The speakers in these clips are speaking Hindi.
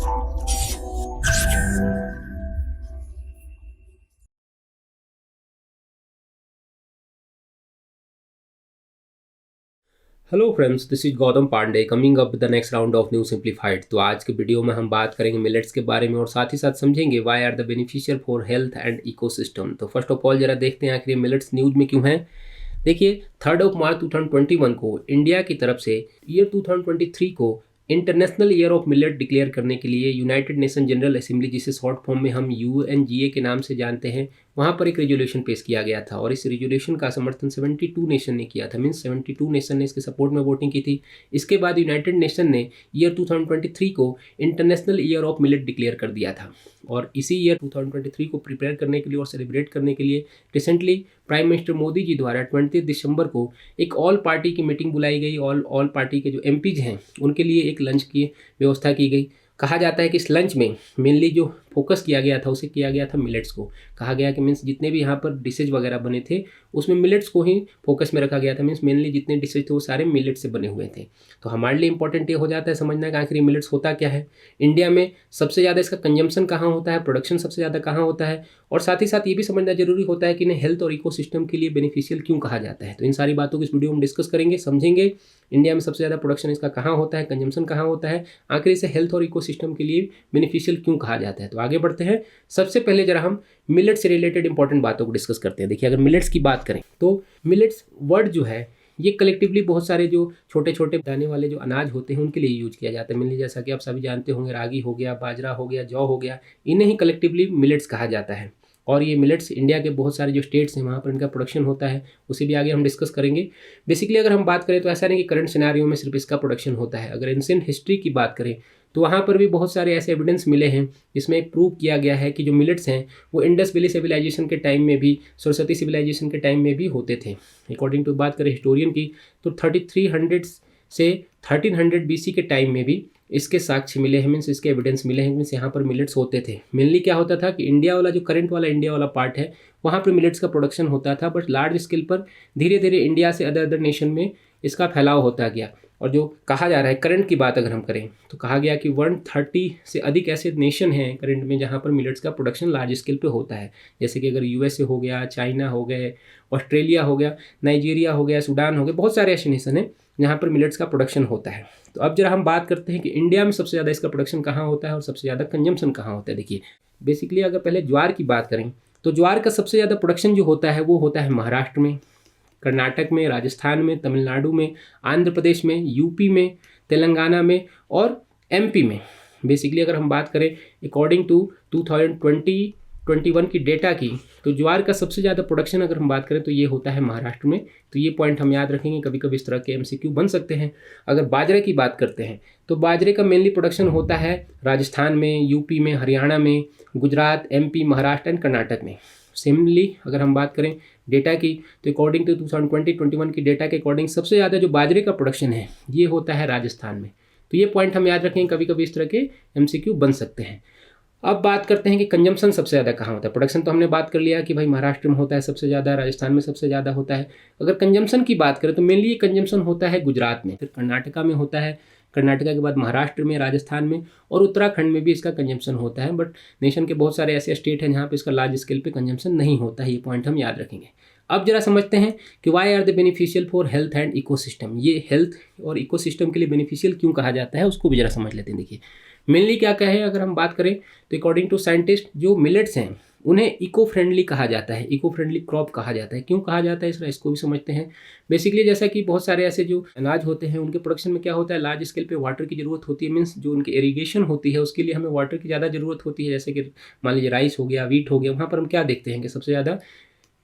Hello friends, this is Gautam Pandey coming up the next round of new simplified. तो आज के वीडियो में हम बात करेंगे मिलेट्स के बारे में और साथ ही साथ समझेंगे why are the beneficial for health and ecosystem. तो फर्स्ट ऑफ ऑल जरा देखते हैं आखिर ये मिलेट्स न्यूज़ में क्यों हैं। देखिए, 3 मार्च 2021 को इंडिया की तरफ से ईयर 2023 को international year of millet declare करने के लिए यूनाइटेड नेशन जनरल असेंबली, जिसे शॉर्ट फॉर्म में हम UNGA के नाम से जानते हैं, वहाँ पर एक रेजोल्यूशन पेश किया गया था और इस रेजोल्यूशन का समर्थन 72 नेशन ने किया था। मीन्स 72 नेशन ने इसके सपोर्ट में वोटिंग की थी। इसके बाद यूनाइटेड नेशन ने ईयर 2023 को international year of millet declare कर दिया था और इसी ईयर 2023 को प्रिपेयर करने के लिए और सेलिब्रेट करने के लिए recently prime minister Modi ji द्वारा 20 दिसंबर को एक ऑल पार्टी की मीटिंग बुलाई गई। ऑल पार्टी के जो MPs हैं उनके लिए एक लंच की व्यवस्था की गई। कहा जाता है कि इस लंच में मेनली जो फोकस किया गया था उसे किया गया था मिलेट्स को। कहा गया कि मीन्स जितने भी यहाँ पर डिशेज वगैरह बने थे उसमें मिलेट्स को ही फोकस में रखा गया था। मीन्स मेनली जितने डिशेज थे वो सारे मिलेट्स से बने हुए थे। तो हमारे लिए इंपॉर्टेंट ये हो जाता है समझना कि आखिर मिलेट्स होता क्या है, इंडिया में सबसे ज़्यादा इसका कंजम्पशन कहाँ होता है, प्रोडक्शन सबसे ज़्यादा कहाँ होता है, और साथ ही साथ ये भी समझना जरूरी होता है कि इन्हें हेल्थ और इकोसिस्टम के लिए बेनिफिशियल क्यों कहा जाता है। तो इन सारी बातों को इस वीडियो में डिस्कस करेंगे, समझेंगे इंडिया में सबसे ज़्यादा प्रोडक्शन इसका कहाँ होता है, कंजम्पशन कहाँ होता है, आखिर इसे हेल्थ और इकोसिस्टम के लिए बेनिफिशियल क्यों कहा जाता है। तो आगे बढ़ते हैं। सबसे पहले जरा हम मिलेट्स से रिलेटेड इंपॉर्टेंट बातों को डिस्कस करते हैं। देखिए, अगर मिलेट्स की बात करें तो मिलेट्स वर्ड जो है ये कलेक्टिवली बहुत सारे जो छोटे छोटे दाने वाले जो अनाज होते हैं उनके लिए यूज किया जाता है। मिलनी जैसा कि आप सभी जानते होंगे, रागी हो गया, बाजरा हो गया, जौ हो गया, इन्हें ही कलेक्टिवली मिलेट्स कहा जाता है। और ये मिलेट्स इंडिया के बहुत सारे जो स्टेट्स हैं वहाँ पर इनका प्रोडक्शन होता है, उसे भी आगे हम डिस्कस करेंगे। बेसिकली अगर हम बात करें तो ऐसा नहीं कि करंट सिनेरियो में सिर्फ इसका प्रोडक्शन होता है। अगर एंशिएंट हिस्ट्री की बात करें तो वहाँ पर भी बहुत सारे ऐसे एविडेंस मिले हैं जिसमें प्रूव किया गया है कि जो मिलेट्स हैं वो इंडस वैली सिविलाइजेशन के टाइम में भी, सरस्वती सिविलाइजेशन के टाइम में भी होते थे। अकॉर्डिंग टू बात करें हिस्टोरियन की तो 3300 से 1300 BC के टाइम में भी इसके साक्ष्य मिले हैं, मीन्स इसके एविडेंस मिले हैं, मीन्स यहाँ पर मिलेट्स होते थे। मेनली क्या होता था कि इंडिया वाला जो करंट वाला इंडिया वाला पार्ट है वहाँ पर मिलेट्स का प्रोडक्शन होता था, बट लार्ज स्केल पर धीरे धीरे इंडिया से अदर नेशन में इसका फैलाव होता गया। और जो कहा जा रहा है करंट की बात अगर हम करें तो कहा गया कि 130 से अधिक ऐसे नेशन हैं करंट में जहाँ पर मिलेट्स का प्रोडक्शन लार्ज स्केल पे होता है। जैसे कि अगर USA हो गया, चाइना हो गए, ऑस्ट्रेलिया हो गया, नाइजीरिया हो गया, सूडान हो गया, बहुत सारे ऐसे नेशन हैं जहाँ पर मिलेट्स का प्रोडक्शन होता है। तो अब जरा हम बात करते हैं कि इंडिया में सबसे ज़्यादा इसका प्रोडक्शन कहाँ होता है और सबसे ज़्यादा कंजम्पशन कहाँ होता है। देखिए, बेसिकली अगर पहले ज्वार की बात करें तो ज्वार का सबसे ज़्यादा प्रोडक्शन जो होता है वो होता है महाराष्ट्र में, कर्नाटक में, राजस्थान में, तमिलनाडु में, आंध्र प्रदेश में, UP में, तेलंगाना में और MP में। बेसिकली अगर हम बात करें अकॉर्डिंग टू 2020-21 की डेटा की तो ज्वार का सबसे ज़्यादा प्रोडक्शन अगर हम बात करें तो ये होता है महाराष्ट्र में। तो ये पॉइंट हम याद रखेंगे, कभी कभी इस तरह के MCQ बन सकते हैं। अगर बाजरे की बात करते हैं तो बाजरे का मेनली प्रोडक्शन होता है राजस्थान में, UP में, हरियाणा में, गुजरात, MP, महाराष्ट्र एंड कर्नाटक में। सिमिलरली अगर हम बात करें डेटा की तो अकॉर्डिंग टू 2020-21 की डेटा के अकॉर्डिंग सबसे ज़्यादा जो बाजरे का प्रोडक्शन है ये होता है राजस्थान में। तो ये पॉइंट हम याद रखेंगे, कभी कभी इस तरह के MCQ बन सकते हैं। अब बात करते हैं कि कंजम्पशन सबसे ज़्यादा कहाँ होता है। प्रोडक्शन तो हमने बात कर लिया कि भाई महाराष्ट्र में होता है सबसे ज़्यादा, राजस्थान में सबसे ज़्यादा होता है। अगर कंजम्पशन की बात करें तो मेनली ये कंजम्पशन होता है गुजरात में, फिर कर्नाटका में होता है, कर्नाटका के बाद महाराष्ट्र में, राजस्थान में और उत्तराखंड में भी इसका कंजम्पशन होता है। बट नेशन के बहुत सारे ऐसे स्टेट हैं जहाँ पे इसका लार्ज स्केल पे कंजम्पशन नहीं होता है। ये पॉइंट हम याद रखेंगे। अब जरा समझते हैं कि why are the beneficial for health and ecosystem. ये हेल्थ और इकोसिस्टम के लिए बेनिफिशियल क्यों कहा जाता है उसको भी जरा समझ लेते हैं। देखिए, मेनली क्या कहे अगर हम बात करें तो अकॉर्डिंग टू साइंटिस्ट जो मिलेट्स हैं उन्हें इको फ्रेंडली कहा जाता है, इको फ्रेंडली क्रॉप कहा जाता है। क्यों कहा जाता है इसको भी समझते हैं। बेसिकली जैसा कि बहुत सारे ऐसे जो अनाज होते हैं उनके प्रोडक्शन में क्या होता है, लार्ज स्केल पे वाटर की ज़रूरत होती है। मीन्स जो उनकी इरीगेशन होती है उसके लिए हमें वाटर की ज़्यादा ज़रूरत होती है। जैसे कि मान लीजिए राइस हो गया, वीट हो गया, वहाँ पर हम क्या देखते हैं कि सबसे ज़्यादा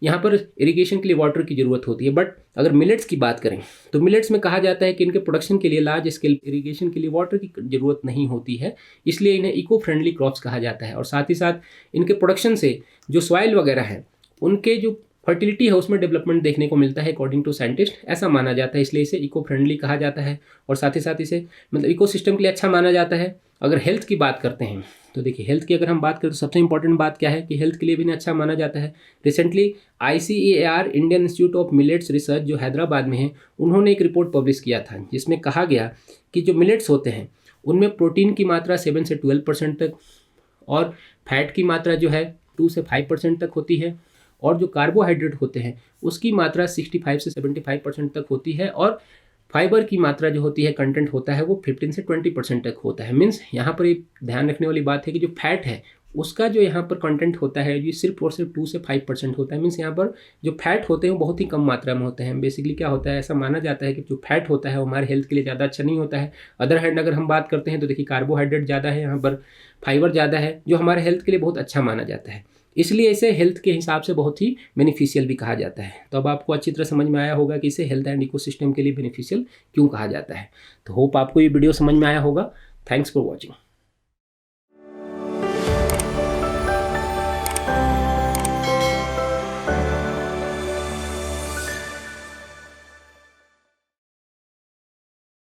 यहाँ पर इरिगेशन के लिए वाटर की ज़रूरत होती है। बट अगर मिलेट्स की बात करें तो मिलेट्स में कहा जाता है कि इनके प्रोडक्शन के लिए लार्ज स्केल इरिगेशन के लिए वाटर की ज़रूरत नहीं होती है, इसलिए इन्हें इको फ्रेंडली क्रॉप्स कहा जाता है। और साथ ही साथ इनके प्रोडक्शन से जो सॉइल वगैरह है उनके जो फर्टिलिटी है उसमें डेवलपमेंट देखने को मिलता है अकॉर्डिंग टू साइंटिस्ट, ऐसा माना जाता है, इसलिए इसे इको फ्रेंडली कहा जाता है। और साथ ही साथ इसे मतलब इकोसिस्टम के लिए अच्छा माना जाता है। अगर हेल्थ की बात करते हैं तो देखिए, हेल्थ की अगर हम बात करें तो सबसे इंपॉर्टेंट बात क्या है कि हेल्थ के लिए भी अच्छा माना जाता है। Recently ICAR Indian institute of millets research जो हैदराबाद में है, उन्होंने एक रिपोर्ट पब्लिश किया था जिसमें कहा गया कि जो मिलेट्स होते हैं उनमें प्रोटीन की मात्रा 7 से 12% तक और फैट की मात्रा जो है 2 से 5% तक होती है, और जो कार्बोहाइड्रेट होते हैं उसकी मात्रा 65 से 75% तक होती है, और फाइबर की मात्रा जो होती है, कंटेंट होता है, वो 15 से 20% तक होता है। मीन्स यहाँ पर एक ध्यान रखने वाली बात है कि जो फैट है उसका जो यहाँ पर कंटेंट होता है ये सिर्फ और सिर्फ 2 से 5% होता है। मीन्स यहाँ पर जो फैट होते हैं वो बहुत ही कम मात्रा में होते हैं। बेसिकली क्या होता है, ऐसा माना जाता है कि जो फैट होता है वो हमारे हेल्थ के लिए ज़्यादा अच्छा नहीं होता है। अदर हैंड अगर हम बात करते हैं तो देखिए कार्बोहाइड्रेट ज़्यादा है, यहाँ पर फाइबर ज़्यादा है, जो हमारे हेल्थ के लिए बहुत अच्छा माना जाता है। इसलिए इसे हेल्थ के हिसाब से बहुत ही बेनिफिशियल भी कहा जाता है। तो अब आपको अच्छी तरह समझ में आया होगा कि इसे हेल्थ एंड इकोसिस्टम के लिए बेनिफिशियल क्यों कहा जाता है। तो होप आपको ये वीडियो समझ में आया होगा। Thanks for watching.